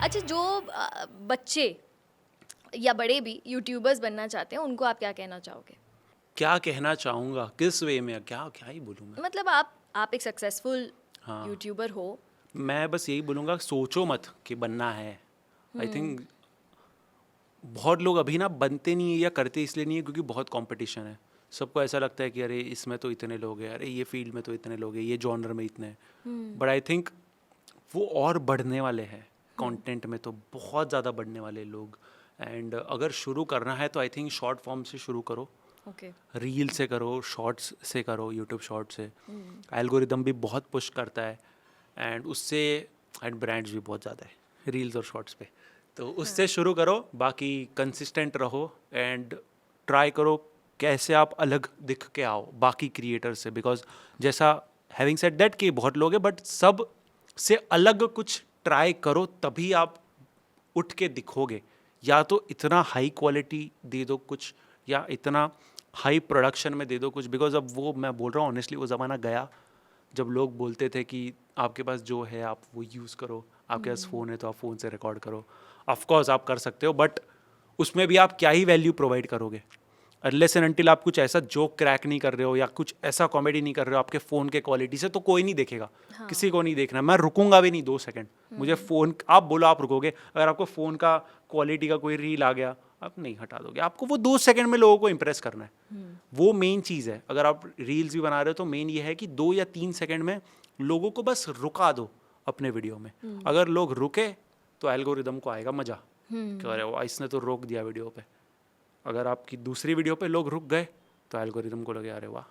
अच्छा, जो बच्चे या बड़े भी यूट्यूबर्स बनना चाहते हैं, उनको आप क्या कहना चाहोगे? क्या कहना चाहूँगा, किस वे में, क्या क्या ही बोलूँ मैं। मतलब आप एक सक्सेसफुल हाँ, यूट्यूबर हो। मैं बस यही बोलूँगा, सोचो मत कि बनना है। आई थिंक बहुत लोग अभी ना बनते नहीं है या करते इसलिए नहीं है क्योंकि बहुत कंपटीशन है। सबको ऐसा लगता है कि अरे इसमें तो इतने लोग हैं, अरे ये फील्ड में तो इतने लोग हैं, ये जॉनर में इतने हैं। बट आई थिंक वो और बढ़ने वाले हैं। कंटेंट में तो बहुत ज़्यादा बढ़ने वाले लोग। एंड अगर शुरू करना है तो आई थिंक शॉर्ट फॉर्म से शुरू करो, ओके। रील से करो, शॉर्ट्स से करो, यूट्यूब शॉर्ट से। एल्गोरिदम भी बहुत पुश करता है एंड उससे एंड ब्रांड्स भी बहुत ज़्यादा है रील्स और शॉर्ट्स पे। तो उससे शुरू करो, बाकी कंसिस्टेंट रहो एंड ट्राई करो कैसे आप अलग दिख के आओ बाकी क्रिएटर से। बिकॉज जैसा हैविंग सेड दैट कि बहुत लोग हैं, बट सब से अलग कुछ ट्राई करो तभी आप उठ के दिखोगे। या तो इतना हाई क्वालिटी दे दो कुछ, या इतना हाई प्रोडक्शन में दे दो कुछ। बिकॉज अब वो, मैं बोल रहा हूँ ऑनेस्टली, वो ज़माना गया जब लोग बोलते थे कि आपके पास जो है आप वो यूज़ करो, आपके पास फ़ोन है तो आप फ़ोन से रिकॉर्ड करो। ऑफकोर्स आप कर सकते हो, बट उसमें भी आप क्या ही वैल्यू प्रोवाइड करोगे अनलेस एंड अनटिल आप कुछ ऐसा जोक क्रैक नहीं कर रहे हो या कुछ ऐसा कॉमेडी नहीं कर रहे हो आपके फ़ोन के क्वालिटी से, तो कोई नहीं देखेगा। किसी को नहीं देखना। मैं रुकूंगा भी नहीं 2 सेकंड। मुझे फ़ोन, आप बोलो आप रुकोगे? अगर आपको फ़ोन का क्वालिटी का कोई रील आ गया, आप नहीं हटा दोगे। आपको वो 2 सेकंड में लोगों को इंप्रेस करना है। वो मेन चीज़ है। अगर आप रील्स भी बना रहे हो तो मेन ये है कि 2 या 3 सेकंड में लोगों को बस रुका दो अपने वीडियो में। अगर लोग रुके तो एल्गोरिदम को आएगा मजा कि अरे वाह, इसने तो रोक दिया वीडियो पे। अगर आपकी दूसरी वीडियो पे लोग रुक गए तो एल्गोरिदम को लगे अरे वाह।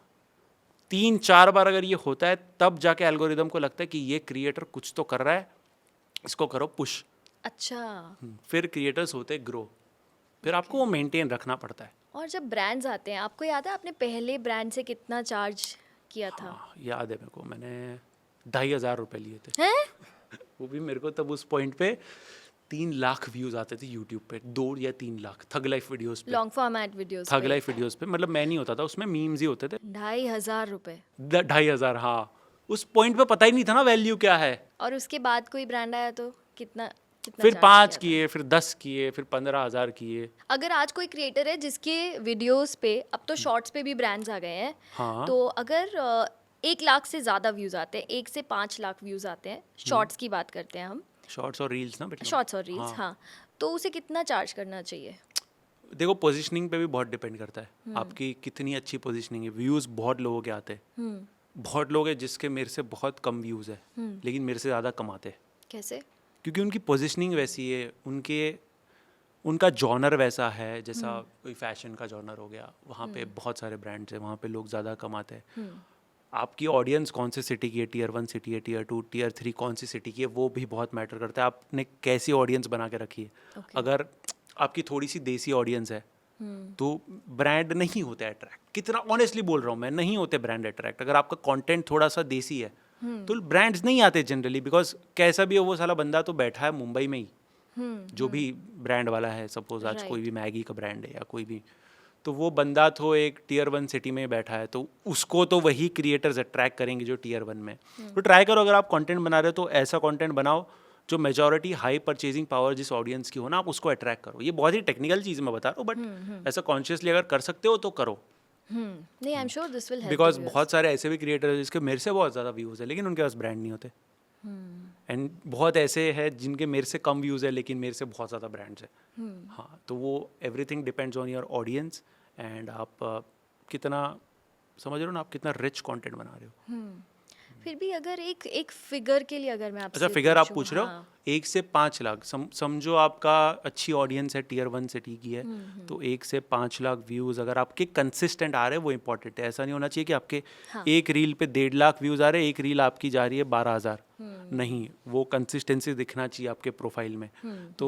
3-4 बार अगर ये होता है तब जाके एल्गोरिदम को लगता है कि ये क्रिएटर कुछ तो कर रहा है, इसको करो पुश। अच्छा। फिर क्रिएटर्स होते ग्रो, फिर आपको वो मेंटेन रखना पड़ता है। और जब ब्रांड्स आते हैं, आपको याद है आपने पहले ब्रांड से कितना चार्ज किया था? हाँ याद है मेरे को, मैंने 2,500 रुपये लिए थे। हैं? वो भी मेरे को तब उस पॉइंट पे 3 लाख व्यूज आते थे यूट्यूब पे, 2 या 3 लाख थग लाइफ वीडियोस पे। लॉन्ग फॉर्मेट वीडियोस थग पे? लाइफ वीडियोस पे, मतलब मैं नहीं होता था उसमें, मीम्स ही होते थे। 2,500 रुपए? 2,500, हाँ। उस पॉइंट पे पता ही नहीं था ना वैल्यू क्या है। और उसके बाद कोई ब्रांड आया तो कितना कितना फिर चार्ज 5 किया था? किए, फिर 10 किए, फिर 15,000 किए। अगर आज कोई क्रिएटर है जिसके वीडियोस पे, अब तो शॉर्ट्स पे भी ब्रांड्स आ गए हैं, हाँ। तो अगर 1 लाख से ज़्यादा व्यूज़ आते हैं, 1 से 5 लाख व्यूज़ आते हैं, शॉर्ट्स की बात करते हैं हम, शॉर्ट्स और रील्स ना बेटा। शॉर्ट्स और रील्स, हाँ, हाँ, तो उसे कितना चार्ज करना चाहिए? देखो पोजीशनिंग पे भी बहुत डिपेंड करता है आपकी कितनी अच्छी पोजीशनिंग है। व्यूज़ बहुत लोगों के आते हैं, बहुत लोग हैं जिसके मेरे से बहुत कम व्यूज़ है लेकिन मेरे से ज़्यादा कमाते हैं। कैसे? क्योंकि उनकी पोजीशनिंग वैसी है, उनका जॉनर वैसा है। जैसा कोई फैशन का जॉनर हो गया, वहाँ पे बहुत सारे ब्रांड्स हैं, वहाँ पे लोग ज़्यादा कमाते हैं। आपकी ऑडियंस कौन से सिटी की है, Tier 1 सिटी है, Tier 2, Tier 3 कौन सी सिटी की है, वो भी बहुत मैटर करता है। आपने कैसी ऑडियंस बना के रखी है। Okay. अगर आपकी थोड़ी सी देसी ऑडियंस है तो ब्रांड नहीं होते अट्रैक्ट। कितना ऑनेस्टली बोल रहा हूँ मैं, नहीं होते ब्रांड अट्रैक्ट। अगर आपका कंटेंट थोड़ा सा देसी है तो ब्रांड्स नहीं आते जनरली। बिकॉज कैसा भी हो, वो साला बंदा तो बैठा है मुंबई में ही, जो भी ब्रांड वाला है। सपोज आज कोई भी मैगी का ब्रांड है या कोई भी, तो वो बंदा तो एक Tier 1 सिटी में बैठा है, तो उसको तो वही क्रिएटर्स अट्रैक्ट करेंगे जो Tier 1 में। तो ट्राई करो, अगर आप कंटेंट बना रहे हो तो ऐसा कंटेंट बनाओ जो मेजॉरिटी हाई परचेजिंग पावर जिस ऑडियंस की हो ना, आप उसको अट्रैक्ट करो। ये बहुत ही टेक्निकल चीज़ मैं बता रहा हूँ, बट ऐसा कॉन्शियसली अगर कर सकते हो तो करो। नहीं, I am sure this will help because बहुत सारे ऐसे भी क्रिएटर हैं जिसके मेरे से बहुत ज़्यादा व्यूज़ है लेकिन उनके पास ब्रांड नहीं होते। एंड बहुत ऐसे हैं जिनके मेरे से कम व्यूज़ है लेकिन मेरे से बहुत ज़्यादा ब्रांड्स है। हाँ, तो वो everything depends on your audience and आप कितना, समझ रहे हो ना, आप कितना रिच कंटेंट बना रहे हो। फिर भी अगर एक एक फिगर के लिए अगर मैं आपसे अच्छा, फिगर आप पूछूं, पूछ रहे हो? हाँ, 1 से 5 लाख, समझो आपका अच्छी ऑडियंस है, Tier 1 सिटी की है, तो 1 से 5 लाख व्यूज़ अगर आपके कंसिस्टेंट आ रहे हैं वो इंपॉर्टेंट है। ऐसा नहीं होना चाहिए कि आपके हाँ, एक रील पे 1.5 लाख व्यूज़ आ रहे हैं, एक रील आपकी जा रही है 12,000। नहीं, वो कंसिस्टेंसी दिखना चाहिए आपके प्रोफाइल में। तो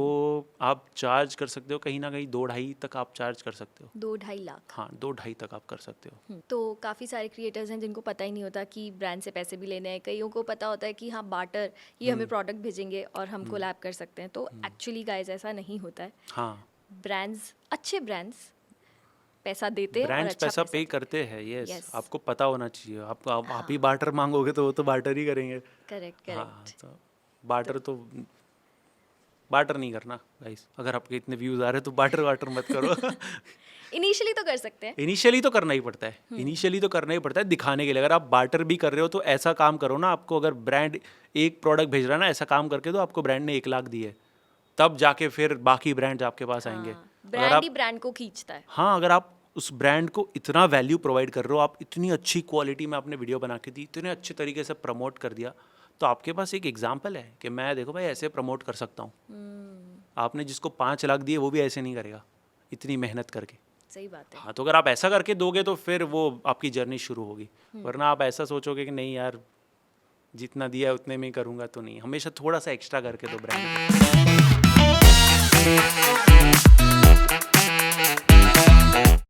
आप चार्ज कर सकते हो कहीं ना कहीं 2-2.5 तक आप चार्ज कर सकते हो। 2-2.5 लाख। हाँ, 2-2.5 तक आप कर सकते हो। तो काफ़ी सारे क्रिएटर्स हैं जिनको पता ही नहीं होता कि ब्रांड से पैसे भी लेने हैं। कईयों को पता होता है कि हाँ, बार्टर, ये हमें प्रोडक्ट भेजेंगे और हम कोलैब कर सकते हैं। तो एक्चुअली गाइस ऐसा नहीं होता है। हाँ, ब्रांड्स, अच्छे ब्रांड्स पैसा देते हैं और ब्रांड्स अच्छा पैसा पैसा पे देते करते हैं। Yes, Yes. आपको पता होना चाहिए। आप ही बार्टर मांगोगे तो वो तो बार्टर ही करेंगे। हैं। करेक्ट, हाँ, करेक्ट। तो बार्टर तो बार्टर नहीं करना गाइस, अगर आपके इतने व्यूज़ आ रहे हैं तो बार्टर वाटर मत करो। इनिशियली तो कर सकते हैं। इनिशियली तो करना ही पड़ता है, इनिशियली तो करना ही पड़ता है दिखाने के लिए। अगर आप बार्टर भी कर रहे हो तो ऐसा काम करो ना, आपको अगर ब्रांड एक प्रोडक्ट भेज रहा है ना, ऐसा काम करके तो आपको ब्रांड ने 1 लाख दिए, तब जाके फिर बाकी ब्रांड्स आपके पास आएंगे। अगर ब्रांड आप ही ब्रांड को खींचता है। हाँ, अगर आप उस ब्रांड को इतना वैल्यू प्रोवाइड कर रहे हो, आप इतनी अच्छी क्वालिटी में आपने वीडियो बना के दी, इतने अच्छे तरीके से प्रमोट कर दिया, तो आपके पास एक एग्जाम्पल है कि मैं देखो भाई ऐसे प्रमोट कर सकता हूँ। आपने जिसको 5 लाख दिए वो भी ऐसे नहीं करेगा इतनी मेहनत करके। सही बात है। हाँ, तो अगर आप ऐसा करके दोगे तो फिर वो आपकी जर्नी शुरू होगी। वरना आप ऐसा सोचोगे कि नहीं यार जितना दिया है उतने में ही करूँगा, तो नहीं, हमेशा थोड़ा सा एक्स्ट्रा करके दो ब्रांड।